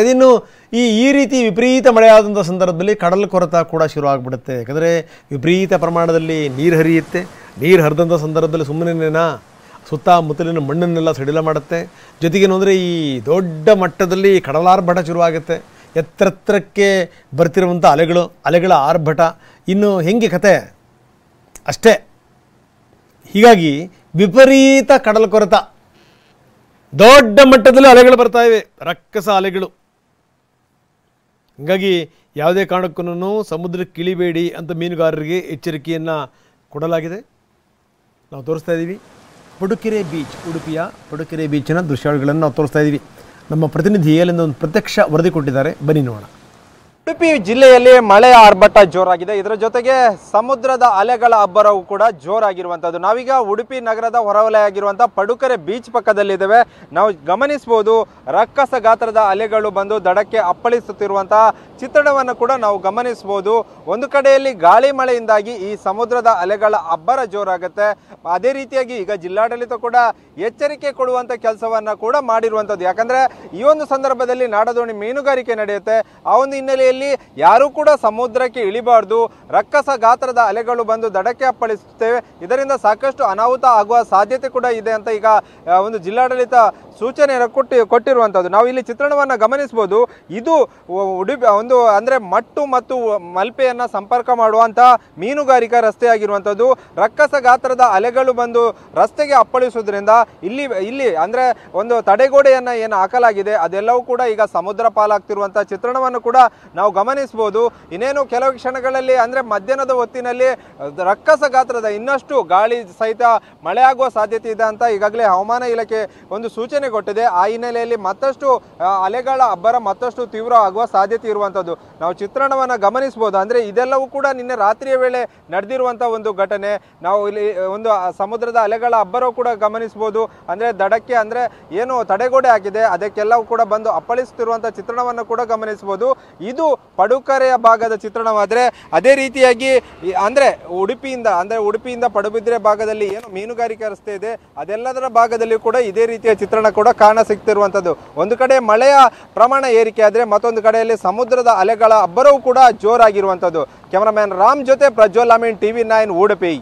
ಇನ್ನು ಈ ರೀತಿ ವಿಪರೀತ ಮಳೆಯಾದಂಥ ಸಂದರ್ಭದಲ್ಲಿ ಕಡಲ ಕೊರೆತ ಕೂಡ ಶುರು ಆಗಿಬಿಡುತ್ತೆ. ಯಾಕಂದರೆ ವಿಪರೀತ ಪ್ರಮಾಣದಲ್ಲಿ ನೀರು ಹರಿಯುತ್ತೆ. ನೀರು ಹರಿದಂಥ ಸಂದರ್ಭದಲ್ಲಿ ಸುಮ್ಮನೆನೇನಾ ಸುತ್ತಮುತ್ತಲಿನ ಮಣ್ಣನ್ನೆಲ್ಲ ಸಡಿಲ ಮಾಡುತ್ತೆ. ಜೊತೆಗೇನು ಅಂದರೆ ಈ ದೊಡ್ಡ ಮಟ್ಟದಲ್ಲಿ ಕಡಲಾರ್ಭಟ ಶುರುವಾಗುತ್ತೆ. ಎತ್ತರಕ್ಕೆ ಬರ್ತಿರುವಂಥ ಅಲೆಗಳ ಆರ್ಭಟ ಇನ್ನು ಹೆಂಗೆ ಕತೆ ಅಷ್ಟೇ. ಹೀಗಾಗಿ ವಿಪರೀತ ಕಡಲ ಕೊರೆತ, ದೊಡ್ಡ ಮಟ್ಟದಲ್ಲಿ ಅಲೆಗಳು ಬರ್ತಾ ಇವೆ, ರಕ್ಕಸ ಅಲೆಗಳು. ಹೀಗಾಗಿ ಯಾವುದೇ ಕಾರಣಕ್ಕೂ ಸಮುದ್ರಕ್ಕೆ ಇಳಿಬೇಡಿ ಅಂತ ಮೀನುಗಾರರಿಗೆ ಎಚ್ಚರಿಕೆಯನ್ನು ಕೊಡಲಾಗಿದೆ. ನಾವು ತೋರಿಸ್ತಾ ಇದ್ದೀವಿ ಪಡುಕೆರೆ ಬೀಚ್, ಉಡುಪಿಯ ಪಡುಕೆರೆ ಬೀಚಿನ ದೃಶ್ಯಾವಳಿಗಳನ್ನು ನಾವು ತೋರಿಸ್ತಾ ಇದ್ದೀವಿ. ನಮ್ಮ ಪ್ರತಿನಿಧಿ ಅಲ್ಲಿಂದ ಒಂದು ಪ್ರತ್ಯಕ್ಷ ವರದಿ ಕೊಟ್ಟಿದ್ದಾರೆ, ಬನ್ನಿ ನೋಡೋಣ. ಉಡುಪಿ ಜಿಲ್ಲೆಯಲ್ಲಿ ಮಳೆಯ ಆರ್ಭಟ ಜೋರಾಗಿದೆ. ಇದರ ಜೊತೆಗೆ ಸಮುದ್ರದ ಅಲೆಗಳ ಅಬ್ಬರವು ಕೂಡ ಜೋರಾಗಿರುವಂಥದ್ದು. ನಾವೀಗ ಉಡುಪಿ ನಗರದ ಹೊರವಲಯ ಆಗಿರುವಂಥ ಪಡುಕೆರೆ ಬೀಚ್ ಪಕ್ಕದಲ್ಲಿದ್ದೇವೆ. ನಾವು ಗಮನಿಸಬಹುದು ರಕ್ಕಸ ಗಾತ್ರದ ಅಲೆಗಳು ಬಂದು ದಡಕ್ಕೆ ಅಪ್ಪಳಿಸುತ್ತಿರುವಂತಹ ಚಿತ್ರಣವನ್ನು ಕೂಡ ನಾವು ಗಮನಿಸಬಹುದು. ಒಂದು ಕಡೆಯಲ್ಲಿ ಗಾಳಿ ಮಳೆಯಿಂದಾಗಿ ಈ ಸಮುದ್ರದ ಅಲೆಗಳ ಅಬ್ಬರ ಜೋರಾಗುತ್ತೆ. ಅದೇ ರೀತಿಯಾಗಿ ಈಗ ಜಿಲ್ಲಾಡಳಿತ ಕೂಡ ಎಚ್ಚರಿಕೆ ಕೊಡುವಂಥ ಕೆಲಸವನ್ನ ಕೂಡ ಮಾಡಿರುವಂಥದ್ದು. ಯಾಕಂದ್ರೆ ಈ ಒಂದು ಸಂದರ್ಭದಲ್ಲಿ ನಾಡದೋಣಿ ಮೀನುಗಾರಿಕೆ ನಡೆಯುತ್ತೆ. ಆ ಒಂದು ಹಿನ್ನೆಲೆಯಲ್ಲಿ ಯಾರು ಕೂಡ ಸಮುದ್ರಕ್ಕೆ ಇಳಿಬಾರ್ದು. ರಕ್ಕಸ ಗಾತ್ರದ ಅಲೆಗಳು ಬಂದು ದಡಕ್ಕೆ ಅಪ್ಪಳಿಸುತ್ತೇವೆ. ಇದರಿಂದ ಸಾಕಷ್ಟು ಅನಾಹುತ ಆಗುವ ಸಾಧ್ಯತೆ ಕೂಡ ಇದೆ ಅಂತ ಈಗ ಒಂದು ಜಿಲ್ಲಾಡಳಿತ ಸೂಚನೆಯನ್ನು ಕೊಟ್ಟಿರುವಂಥದ್ದು. ನಾವು ಇಲ್ಲಿ ಚಿತ್ರಣವನ್ನು ಗಮನಿಸಬಹುದು. ಇದು ಉಡುಪಿ ಒಂದು ಅಂದರೆ ಮಟ್ಟು ಮತ್ತು ಮಲ್ಪೆಯನ್ನು ಸಂಪರ್ಕ ಮಾಡುವಂತಹ ಮೀನುಗಾರಿಕಾ ರಸ್ತೆ ಆಗಿರುವಂಥದ್ದು. ರಕ್ಕಸ ಗಾತ್ರದ ಅಲೆಗಳು ಬಂದು ರಸ್ತೆಗೆ ಅಪ್ಪಳಿಸುವುದರಿಂದ ಇಲ್ಲಿ ಅಂದರೆ ಒಂದು ತಡೆಗೋಡೆಯನ್ನು ಏನು ಹಾಕಲಾಗಿದೆ ಅದೆಲ್ಲವೂ ಕೂಡ ಈಗ ಸಮುದ್ರ ಪಾಲಾಗ್ತಿರುವಂತಹ ಚಿತ್ರಣವನ್ನು ಕೂಡ ನಾವು ಗಮನಿಸಬಹುದು. ಇನ್ನೇನು ಕೆಲವು ಕ್ಷಣಗಳಲ್ಲಿ ಅಂದರೆ ಮಧ್ಯಾಹ್ನದ ಹೊತ್ತಿನಲ್ಲಿ ರಕ್ಕಸ ಗಾತ್ರದ ಇನ್ನಷ್ಟು ಗಾಳಿ ಸಹಿತ ಮಳೆ ಆಗುವ ಸಾಧ್ಯತೆ ಇದೆ ಅಂತ ಈಗಾಗಲೇ ಹವಾಮಾನ ಇಲಾಖೆ ಒಂದು ಸೂಚನೆ ಕೊಟ್ಟಿದೆ. ಆ ಹಿನ್ನೆಲೆಯಲ್ಲಿ ಮತ್ತಷ್ಟು ಅಲೆಗಳ ಅಬ್ಬರ ಮತ್ತಷ್ಟು ತೀವ್ರ ಆಗುವ ಸಾಧ್ಯತೆ ಇರುವಂಥದ್ದು ನಾವು ಚಿತ್ರಣವನ್ನು ಗಮನಿಸಬಹುದು. ಅಂದರೆ ಇದೆಲ್ಲವೂ ಕೂಡ ನಿನ್ನೆ ರಾತ್ರಿಯ ವೇಳೆ ನಡೆದಿರುವಂಥ ಒಂದು ಘಟನೆ. ನಾವು ಇಲ್ಲಿ ಒಂದು ಸಮುದ್ರದ ಅಲೆಗಳ ಅಬ್ಬರ ಕೂಡ ಗಮನಿಸಬಹುದು. ಅಂದರೆ ದಡಕ್ಕೆ ಅಂದರೆ ಏನು ತಡೆಗೋಡೆ ಆಗಿದೆ ಅದಕ್ಕೆಲ್ಲವೂ ಕೂಡ ಬಂದು ಅಪ್ಪಳಿಸುತ್ತಿರುವಂಥ ಚಿತ್ರಣವನ್ನು ಕೂಡ ಗಮನಿಸಬಹುದು. ಇದು ಪಡುಕೆರೆಯ ಭಾಗದ ಚಿತ್ರಣವಾದರೆ ಅದೇ ರೀತಿಯಾಗಿ ಅಂದರೆ ಉಡುಪಿಯಿಂದ ಪಡುಬಿದ್ರೆ ಭಾಗದಲ್ಲಿ ಏನು ಮೀನುಗಾರಿಕೆ ರಸ್ತೆ ಇದೆ ಅದೆಲ್ಲದರ ಭಾಗದಲ್ಲಿ ಕೂಡ ಇದೇ ರೀತಿಯ ಚಿತ್ರಣ ಕೂಡ ಕಾಣ ಸಿಗ್ತಿರುವಂಥದ್ದು. ಒಂದು ಕಡೆ ಮಳೆಯ ಪ್ರಮಾಣ ಏರಿಕೆ ಆದರೆ ಮತ್ತೊಂದು ಕಡೆಯಲ್ಲಿ ಸಮುದ್ರದ ಅಲೆಗಳ ಅಬ್ಬರವೂ ಕೂಡ ಜೋರಾಗಿರುವಂಥದ್ದು. ಕ್ಯಾಮರಾಮ್ಯಾನ್ ರಾಮ್ ಜೊತೆ ಪ್ರಜ್ವಲ್ ಅಮೀನ್, TV9 ಉಡುಪಿ.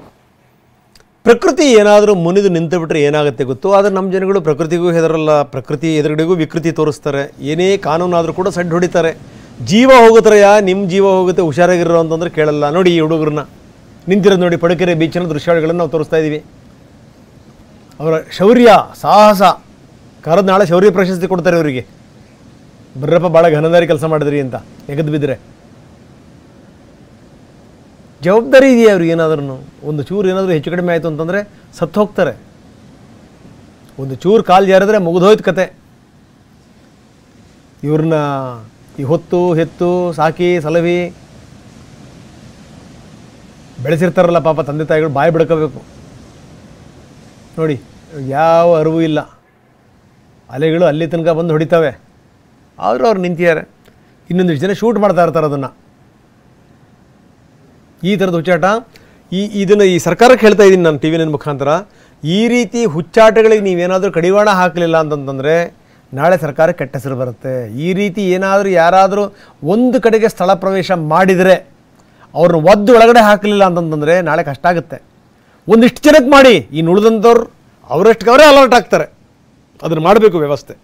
ಪ್ರಕೃತಿ ಏನಾದರೂ ಮುನಿದು ನಿಂತು ಬಿಟ್ಟರೆ ಏನಾಗುತ್ತೆ ಗೊತ್ತು. ಆದರೆ ನಮ್ಮ ಜನಗಳು ಪ್ರಕೃತಿಗೂ ಹೆದರಲ್ಲ, ಪ್ರಕೃತಿ ಎದುರುಗಡೆಗೂ ವಿಕೃತಿ ತೋರಿಸ್ತಾರೆ. ಏನೇ ಕಾನೂನಾದರೂ ಕೂಡ ಸಡ್ಡು ಹೊಡಿತಾರೆ. ಜೀವ ಹೋಗುತ್ತಾರೆಯಾ, ನಿಮ್ಮ ಜೀವ ಹೋಗುತ್ತೆ, ಹುಷಾರಾಗಿರೋ ಅಂತಂದ್ರೆ ಕೇಳಲ್ಲ. ನೋಡಿ ಈ ಹುಡುಗರನ್ನ ನಿಂತಿರೋದು ನೋಡಿ, ಪಡುಕೆರೆ ಬೀಚಿನ ದೃಶ್ಯಾವಳಿಗಳನ್ನು ನಾವು ತೋರಿಸ್ತಾ ಇದ್ದೀವಿ. ಅವರ ಶೌರ್ಯ ಸಾಹಸ ಕರೆದು ನಾಳೆ ಶೌರ್ಯ ಪ್ರಶಸ್ತಿ ಕೊಡ್ತಾರೆ ಅವರಿಗೆ. ಬರ್ರಪ್ಪ ಭಾಳ ಘನದಾರಿ ಕೆಲಸ ಮಾಡಿದ್ರಿ ಅಂತ ಎಗದು ಬಿದ್ದರೆ ಜವಾಬ್ದಾರಿ ಇದೆಯಾ ಅವ್ರಿಗೆ? ಏನಾದ್ರೂ ಒಂದು ಚೂರು ಏನಾದರೂ ಹೆಚ್ಚು ಕಡಿಮೆ ಆಯಿತು ಅಂತಂದರೆ ಸತ್ತು ಹೋಗ್ತಾರೆ. ಒಂದು ಚೂರು ಕಾಲು ಜಾರಿದ್ರೆ ಮುಗಿದೋಯ್ತು ಕತೆ. ಇವ್ರನ್ನ ಈ ಹೊತ್ತು ಹೆತ್ತು ಸಾಕಿ ಸಲವಿ ಬೆಳೆಸಿರ್ತಾರಲ್ಲ ಪಾಪ ತಂದೆ ತಾಯಿಗಳು, ಬಾಯಿ ಬಿಡ್ಕೋಬೇಕು. ನೋಡಿ ಯಾವ ಅರಿವು ಇಲ್ಲ, ಅಲೆಗಳು ಅಲ್ಲಿ ತನಕ ಬಂದು ಹೊಡಿತವೆ, ಆದರೂ ಅವ್ರು ನಿಂತಿದ್ದಾರೆ. ಇನ್ನೊಂದಿಷ್ಟು ಜನ ಶೂಟ್ ಮಾಡ್ತಾ ಇರ್ತಾರೆ ಅದನ್ನು. ಈ ಥರದ ಹುಚ್ಚಾಟ ಇದನ್ನು ಈ ಸರ್ಕಾರಕ್ಕೆ ಹೇಳ್ತಾ ಇದ್ದೀನಿ ನಾನು TV9 ಮುಖಾಂತರ. ಈ ರೀತಿ ಹುಚ್ಚಾಟಗಳಿಗೆ ನೀವೇನಾದರೂ ಕಡಿವಾಣ ಹಾಕಲಿಲ್ಲ ಅಂತಂತಂದರೆ ನಾಳೆ ಸರ್ಕಾರಕ್ಕೆ ಕೆಟ್ಟ ಹೆಸರು ಬರುತ್ತೆ. ಈ ರೀತಿ ಏನಾದರೂ ಯಾರಾದರೂ ಒಂದು ಕಡೆಗೆ ಸ್ಥಳ ಪ್ರವೇಶ ಮಾಡಿದರೆ ಅವ್ರನ್ನ ಒದ್ದು ಒಳಗಡೆ ಹಾಕಲಿಲ್ಲ ಅಂತಂತಂದರೆ ನಾಳೆ ಕಷ್ಟ ಆಗುತ್ತೆ. ಒಂದಿಷ್ಟು ಜನಕ್ಕೆ ಮಾಡಿ, ಇನ್ನು ಉಳಿದಂಥವ್ರು ಅವರಷ್ಟಕ್ಕೆ ಅವರೇ ಅಲರ್ಟ್ ಆಗ್ತಾರೆ. ಅದನ್ನು ಮಾಡಬೇಕು ವ್ಯವಸ್ಥೆ.